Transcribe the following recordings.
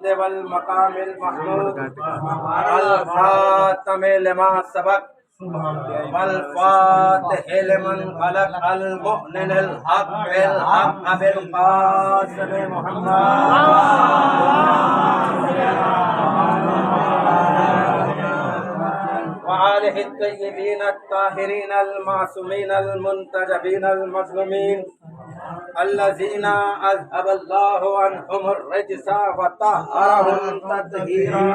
والمقام المحمود الخاتم لما سبق والفاتح لمن خلق المؤمن الحق بالحق بالقاسم وآله الطيبين الطاهرين المعصومين المنتجبين المظلومين الذين أذهب الله عنهم الرجس وطهرهم تطهيرا.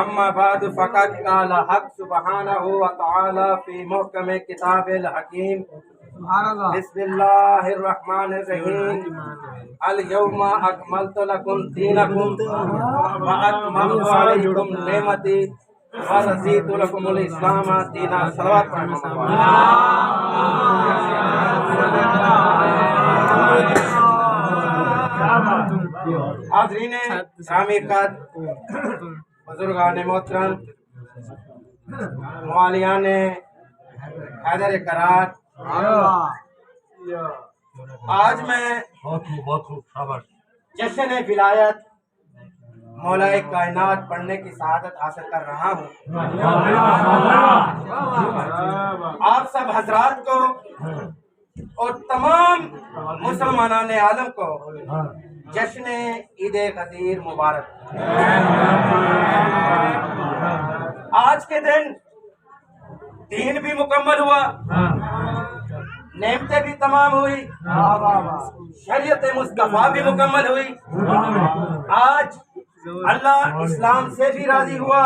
أما بعد فقد قال حق سبحانه وتعالى في محكم كتاب الحكيم بسم الله الرحمن الرحيم اليوم أكملت لكم دينكم وأتممت عليكم نعمتي ورضيت لكم الإسلام دينا. صلوات حاضرین گرامی قدر، بزرگان محترم، موالیان حیدر کرار، آج میں جشن ولایت مولا کائنات پڑھنے کی سعادت حاصل کر رہا ہوں. آپ سب حضرات کو اور تمام مسلمانان عالم کو جشن عید غدیر مبارک. آج کے دن دین بھی مکمل ہوا، نعمتیں بھی تمام ہوئی، شریعت مصطفیٰ بھی مکمل ہوئی. آج اللہ اسلام سے بھی راضی ہوا.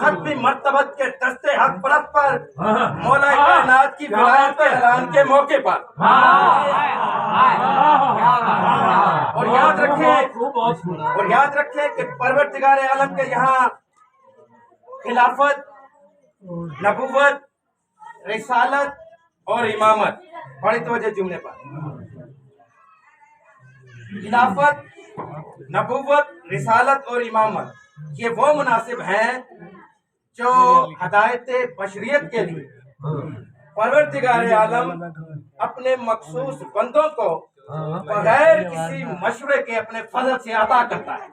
ختم مرتبت کے دست حق پرست پر مولا کائنات کی ولایت کے اعلان کے موقع پر. اور یاد رکھیں کہ پروردگار عالم کے یہاں خلافت، نبوت، رسالت اور امامت، بڑی توجہ جملے پر، خلافت، نبوت، رسالت اور امامت یہ وہ مناسب ہیں جو ہدایت بشریت کے لیے پروردگار عالم اپنے مخصوص بندوں کو بغیر کسی مشورے کے اپنے فضل سے عطا کرتا ہے.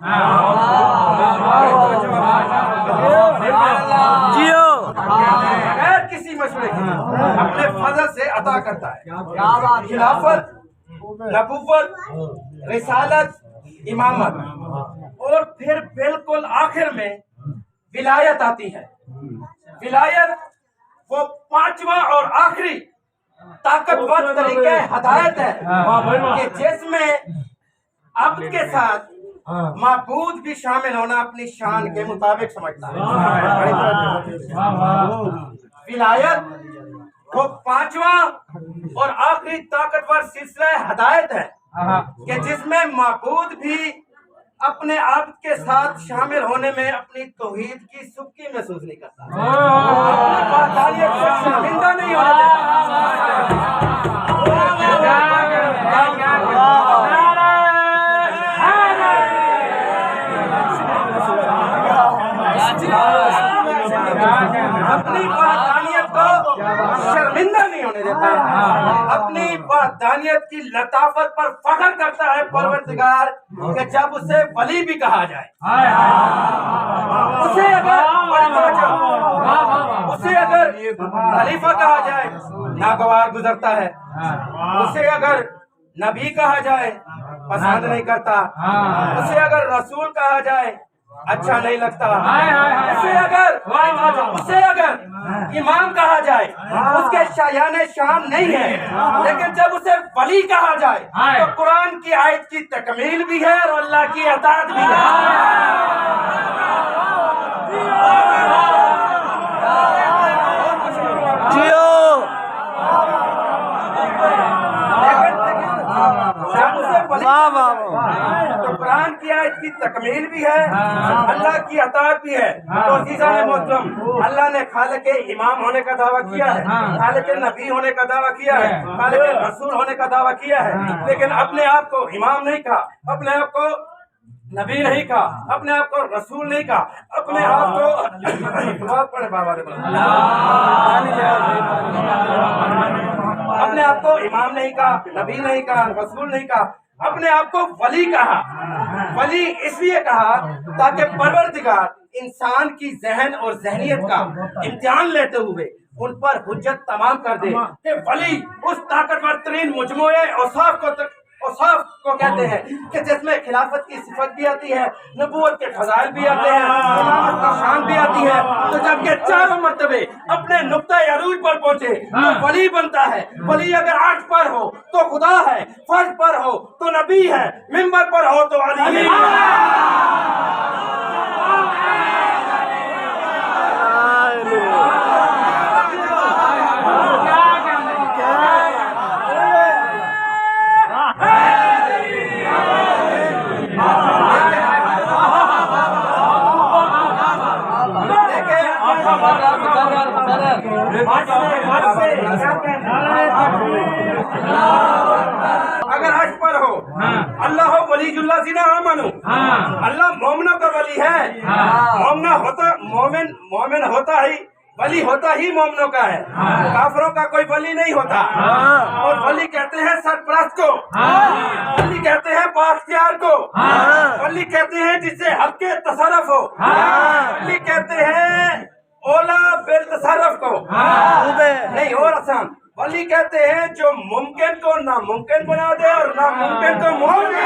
بغیر کسی مشورے کے اپنے فضل سے عطا کرتا ہے. خلافت، نبوت، رسالت، امامت، اور پھر بالکل آخر میں ولایت آتی ہے. ولایت وہ پانچواں اور آخری طاقتور طریقہ ہدایت ہے کہ جس میں عبد کے ساتھ معبود بھی شامل ہونا اپنی شان کے مطابق سمجھتا ہے. ولایت وہ پانچواں اور آخری طاقتور سلسلہ ہدایت ہے کہ جس میں معبود بھی اپنے عبد کے ساتھ شامل ہونے میں اپنی توحید کی سبکی محسوس نہیں کرتا، شرمندہ نہیں ہونے دیتا. اپنی وحدانیت کو شرمندہ نہیں ہونے دیتا، اپنی وحدانیت کی لطافت پر فخر کرتا ہے پروردگار کہ جب اسے ولی بھی کہا جائے، اسے اگر خلیفہ کہا جائے ناگوار گزرتا ہے، اسے اگر نبی کہا جائے پسند نہیں کرتا، اسے اگر رسول کہا جائے اچھا نہیں لگتا، اسے اگر امام کہا جائے اس کے شایان شان نہیں ہے. لیکن جب اسے ولی کہا جائے تو قرآن کی آیت کی تکمیل بھی ہے اور اللہ کی اطاعت بھی ہے. تو قرآن کی آیت کی تکمیل بھی ہے، اللہ کی اطاعت بھی ہے. تو عزیزان محترم، اللہ نے خالق امام ہونے کا دعویٰ کیا ہے، خالق نبی ہونے کا دعویٰ کیا ہے، خالق رسول ہونے کا دعویٰ کیا ہے، لیکن اپنے آپ کو امام نہیں کہا، اپنے آپ کو نبی نہیں کہا، اپنے آپ کو رسول نہیں کہا، اپنے آپ کو اپنے آپ کو امام نہیں کہا، نبی نہیں کہا، رسول نہیں کہا، اپنے آپ کو ولی کہا۔ ولی اس لیے کہا تاکہ پروردگار انسان کی ذہن اور ذہنیت کا امتحان لیتے ہوئے ان پر حجت تمام کر دے کہ ولی اس طاقتور ترین مجموعے اوصاف کو کہتے ہیں کہ جس میں خلافت کی صفت بھی آتی ہے، نبوت کے فضائل بھی آتے ہیں، امامت کی شان بھی آتی ہے۔ تو جب یہ چاروں مرتبے اپنے نقطۂ عروج پر پہنچے تو ولی بنتا ہے۔ ولی اگر عرش پر ہو تو خدا ہے، فرش پر ہو تو نبی ہے، منبر پر ہو تو علی ہے۔ اگر عرش پر ہو اللہ ولی اللہ زینا آمنو، اللہ مومنوں کا ولی ہے۔ مومن ہوتا ہی ولی ہوتا ہی مومنوں کا ہے، کافروں کا کوئی ولی نہیں ہوتا۔ اور ولی کہتے ہیں سرپرست کو، ولی کہتے ہیں بااختیار کو، ولی کہتے ہیں جس سے حق کے تصرف ہو، ولی کہتے ہیں اولا بالتصرف کو، نہیں اور آسان ولی کہتے ہیں جو ممکن کو ناممکن بنا دے اور ناممکن کو ممکن۔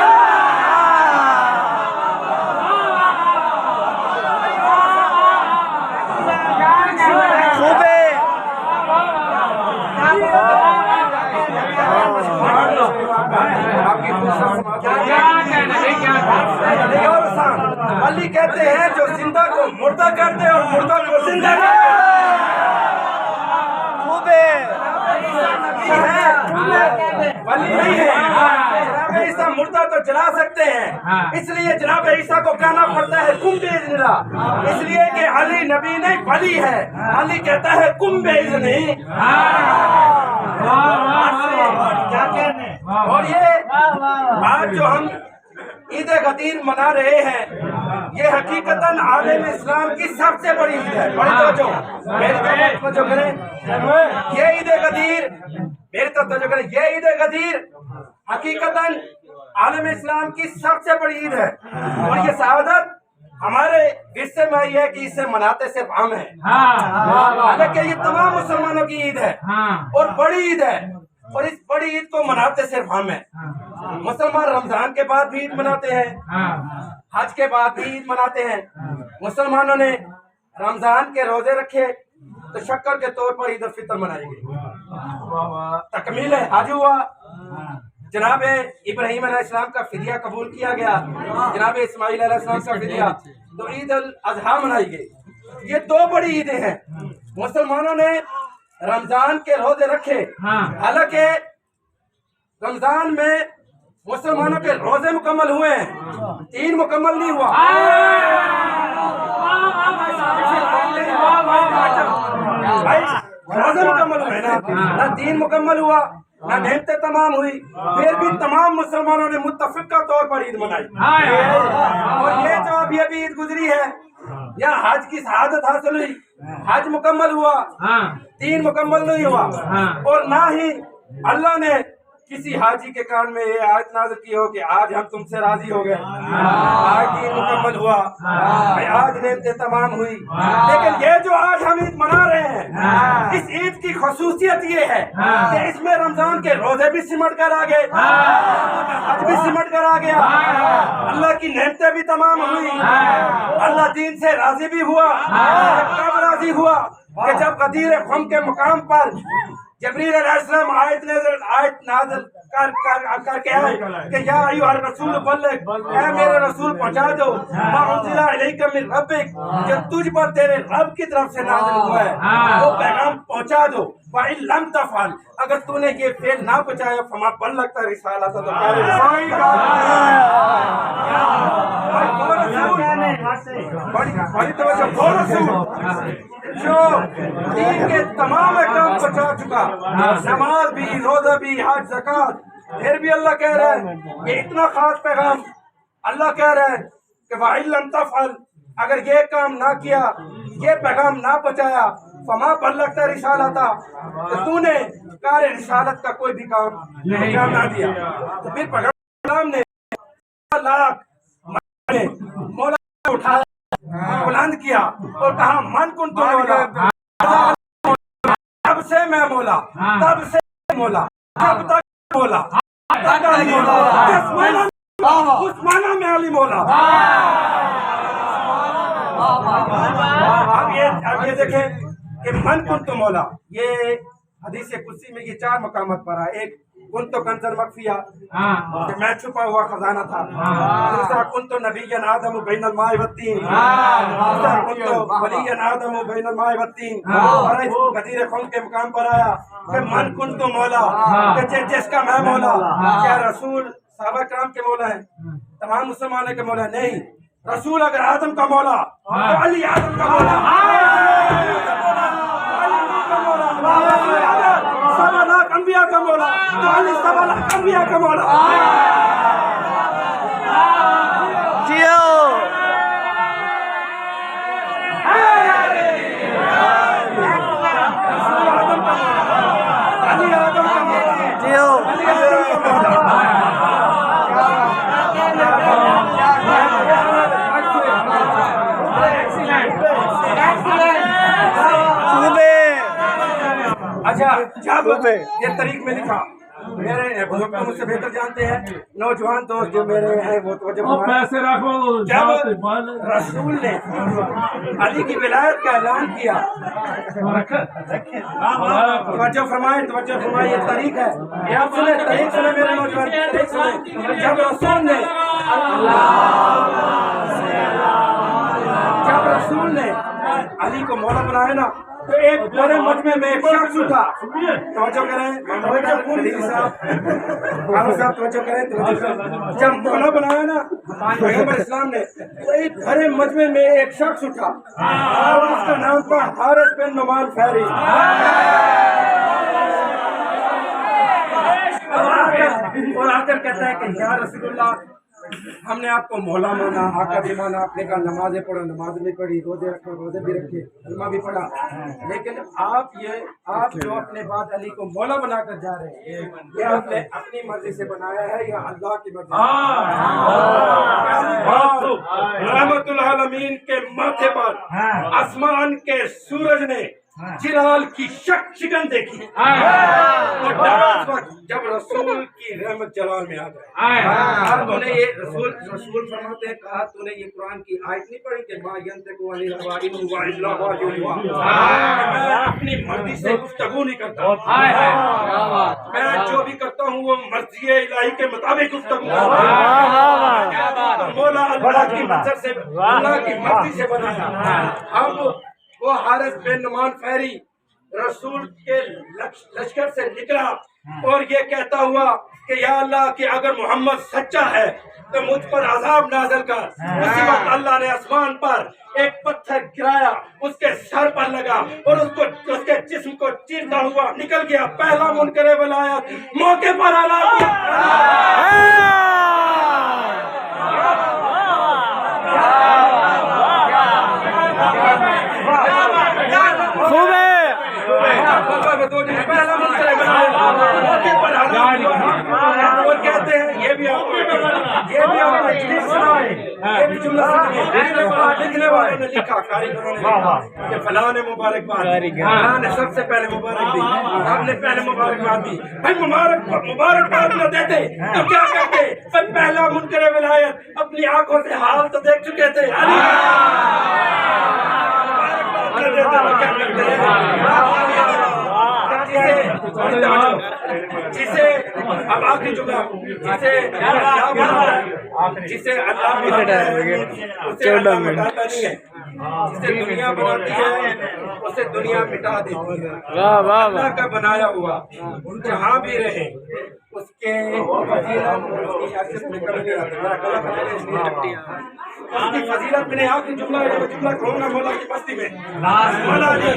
ولی کہتے ہیں جو زندہ کو مردہ کر دے اور مردہ کو زندہ کر دے۔ ولی نہیں ہے جناب عیسیٰ مردہ تو جلا سکتے ہیں، اس لیے جناب عیسیٰ کو کہنا پڑتا ہے کم بِإِذْنِ اللَّهِ، اس لیے کہ علی نبی نہیں ولی ہے۔ علی کہتا ہے کم بِإِذْنِهِ۔ اور یہ آج جو ہم عید غدیر منا رہے ہیں یہ حقیقتاً عالم اسلام کی سب سے بڑی عید ہے۔ بڑی توجہ میری توجہ کریں، یہ عید غدیر میری توجہ کریں، یہ عید غدیر حقیقتاً عالم اسلام کی سب سے بڑی عید ہے۔ اور یہ سعادت ہمارے ورثے میں آئی ہے کہ اسے مناتے صرف ہم ہیں، حالانکہ یہ تمام مسلمانوں کی عید ہے اور بڑی عید ہے، اور اس بڑی عید کو مناتے صرف ہم ہیں۔ مسلمان رمضان کے بعد بھی عید مناتے ہیں، حج کے بعد بھی عید مناتے ہیں۔ مسلمانوں نے رمضان کے روزے رکھے تو شکر کے طور پر عید الفطر منائی گئی، تکمیل حج ہوا، جناب ابراہیم علیہ السلام کا فدیہ قبول کیا گیا، جناب اسماعیل علیہ السلام کا فدیہ، تو عید الاضحیٰ منائی گئی۔ یہ دو بڑی عیدیں ہیں۔ مسلمانوں نے رمضان کے روزے رکھے، حالانکہ رمضان میں مسلمانوں کے روزے مکمل ہوئے ہیں، 3 مکمل نہیں ہوا۔ روزے مکمل ہوئے نہ 3 مکمل ہوا نہ نعمتیں تمام ہوئی، پھر بھی تمام مسلمانوں نے متفقہ طور پر عید منائی۔ اور یہ جو ابھی عید گزری ہے یا حج کی سعادت حاصل ہوئی، حج مکمل ہوا، 3 مکمل نہیں ہوا، اور نہ ہی اللہ نے کسی حاجی کے کان میں یہ آیت نازل کی ہو کہ آج ہم تم سے راضی ہو گئے، آج 3 مکمل ہوا، آج نعمتیں تمام ہوئی۔ لیکن یہ جو آج ہم عید منا رہے ہیں، اس عید کی خصوصیت یہ ہے کہ اس میں رمضان کے روزے بھی سمٹ کر آ گئے، حج بھی سمٹ کر آ گیا، اللہ کی نعمتیں بھی تمام ہوئی، اللہ دین سے راضی بھی ہوا۔ کب راضی ہوا؟ کہ جب غدیر خم کے مقام پر جبریل علیہ السلام آیت نازل کر کے آئے کہ یا ایھا الرسول بلغ، اے میرے رسول پہنچا دو ما انزل الیک من ربک، جو تجھ پر تیرے رب کی طرف سے نازل ہوا ہے وہ پیغام پہنچا دو۔ وَإِن لَمْ تَفْعَلْ، اگر تو نے یہ فعل نہ پہنچایا فما بلغت رسالۃ، تو بڑی توجہ، وہ رسول جو دین کے تمام احکام پہنچا چکا، نماز بھی، روزہ بھی، حج، زکوٰۃ، پھر بھی اللہ کہہ رہا ہے یہ اتنا خاص پیغام، اللہ کہہ رہا ہے کہ وَإِن لَمْ تَفْعَلْ، اگر یہ کام نہ کیا، یہ پیغام نہ پہنچایا، فما بلغت رسالتہ، تو نے کار رسالت کا کوئی بھی کام انجام نہ دیا. تو پھر پیغمبر نے لاکھ مولا کو اٹھایا، بلند کیا اور کہا من کن تو مولا، تب سے میں مولا، تب سے مولا، تب تک مولا، تک علی مولا، اس معنی میں علی مولا. اب یہ دیکھیں کہ من کن تو مولا، یہ حدیث قدسی میں یہ 4 مقامات پر ہے. ایک کن تو کنزل مخفیہ کہ میں چھپا ہوا خزانہ تھا. دوسرا کن تو نبی آدم بین الماء والطین. دوسرا کن تو ولی آدم بین الماء والطین. اور غدیر خم کے مقام پر آیا کہ من کن تو مولا، کہ جس کا میں مولا. کیا رسول صحابہ کرام کے مولا ہیں؟ تمام مسلمانوں کے مولا نہیں. رسول اگر آدم کا مولا تو علی آدم کا مولا، سوا لاکھ انبیاء کا مولا تو علی سوا لاکھ انبیاء کا مولا. علی آدم کا اچھا جب یہ طریق میں لکھا، میرے بزرگ مجھ سے بہتر جانتے ہیں، نوجوان دوست جو میرے ہیں وہ جب رسول نے علی کی ولایت کا اعلان کیا، توجہ فرمائیں یہ طریق ہے، یہ آپ سنیں، طریق سنیں میرے نوجوان، طریق سنیں. جب رسول نے علی کو مولا بنایا نا تو ایک بڑے مجمع میں ایک شخص اٹھا. توجہ کریں صاحب، توجہ کریں. جب مولا بنایا نا پیغمبر اسلام نے تو ایک بڑے مجمع میں ایک شخص اٹھا اور اس کا نام تھا حارث بن نعمان فہری. اور آ کر کہتا ہے کہ یا رسول اللہ، ہم نے آپ کو مولا مانا، آقا بھی مانا، آپ نے کہا نمازیں پڑھو، نماز بھی پڑھی، روزے رکھو، روزے بھی رکھے، کلمہ بھی پڑھا، لیکن آپ جو اپنے بعد علی کو مولا بنا کر جا رہے ہیں، یہ آپ نے اپنی مرضی سے بنایا ہے یا اللہ کی مرضی سے؟ رحمت العالمین کے ماتھے پر آسمان کے سورج نے جلال کی شکن دیکھی اور اس وقت جب رسول کی رحمت جلال میں آ گئے. اب تو نے یہ رسول فرماتے ہیں، کہا تو نے یہ قرآن کی آیت نہیں پڑھی کہ ما ینطق عن الہوی ان هو الا وحی یوحی، میں اپنی مرضی سے گفتگو نہیں کرتا، میں جو بھی کرتا ہوں وہ مرضی الہی کے مطابق گفتگو کرتا ہوں. مولا اللہ کی منظر سے، اللہ کی مرضی سے بنایا. اب وہ حارث بن نعمان فہری رسول کے لشکر سے نکلا اور یہ کہتا ہوا کہ یا اللہ کہ اگر محمد سچا ہے تو مجھ پر عذاب نازل کر. اسی وقت اللہ نے آسمان پر ایک پتھر گرایا، اس کے سر پر لگا اور اس کے جسم کو چیرتا ہوا نکل گیا. پہلا منکر ولایت موقع پر اور کہتے ہیں یہ بھی لکھنے والوں نے لکھا، کاریگروں نے لکھا کہ فلاں نے مبارکباد دی، فلاں نے سب سے پہلے مبارک دی، ہم نے پہلے مبارکباد دی. بھائی مبارکباد نہ دیتے تو کیا کرتے؟ پہلا منکر ولایت اپنی آنکھوں سے حال تو دیکھ چکے تھے، جسے اب آخری جملہ جسے اللہ بناتا نہیں ہے، جسے دنیا بناتی ہے اسے دنیا مٹا دیتی ہے. اللہ کا بنایا ہوا جہاں بھی رہے اس کے فضیلت میں نے آخری جملہ کہوں گا مولا کی بستی میں. مولا علی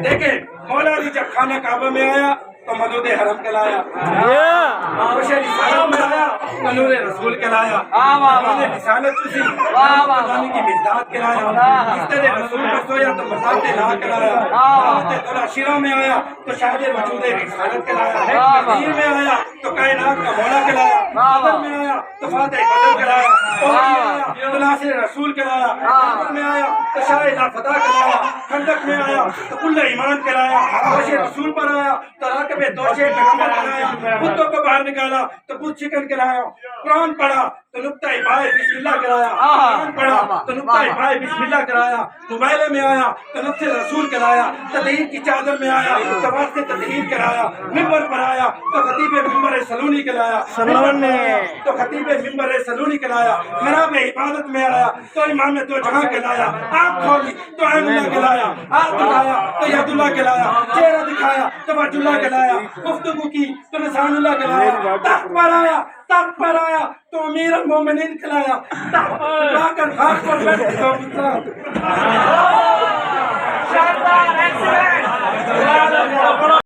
دیکھیں، مولا علی جب خانہ کعبہ میں آیا تو مدود حرم کہلایا، خوش رسالت میں آیا تو نور رسول کہلایا، زمان رسالت چوسی خدانی کی مزداد کہلایا، اس طرح رسول پر سویا تو مزاد لا کہلایا، دعوت طلع شیروں میں آیا تو شاہد وجود رسالت کہلایا، مدیر میں آیا تو کائنات کا مولا کہلایا، بدر میں آیا تو فاتح بدر کہلایا، احد میں آیا تو ناصر رسول کہلایا، احد میں آیا تو شاہ لافتہ کہلایا، خندق میں آیا تو کل ایمان کہلایا، دوش رسول پر آیا تو راکب دوش پیغمبر کہلایا، بتوں کو باہر نکالا تو بت شکن کہلایا، قرآن پڑھا تو نقطہ بائے بسم اللہ کرایا، قرآن پڑھا تو نقطہ بائے بسم اللہ کرایا، موبائل میں آیا تو نفس رسول کرایا، تدہیر کی چادر میں آیا تو واسطے تدہیر کرایا، ممبر پر آیا تو خطیب ممبر سلونی کرایا، ممبر میں تو خطیب ممبر سلونی کرایا، محراب عبادت میں آیا تو امام دو جہاں کہلایا، آنکھ کھولی تو عین اللہ کہلایا، ہاتھ دکھایا تو ید اللہ کہلایا، چہرہ دکھایا تو وجہ اللہ کہلایا، گفتگو کی تو لسان اللہ کہلایا، تخت پر آیا تو امیر المومنین کہلایا، تخت پر آ کر خاک پر بیٹھ تو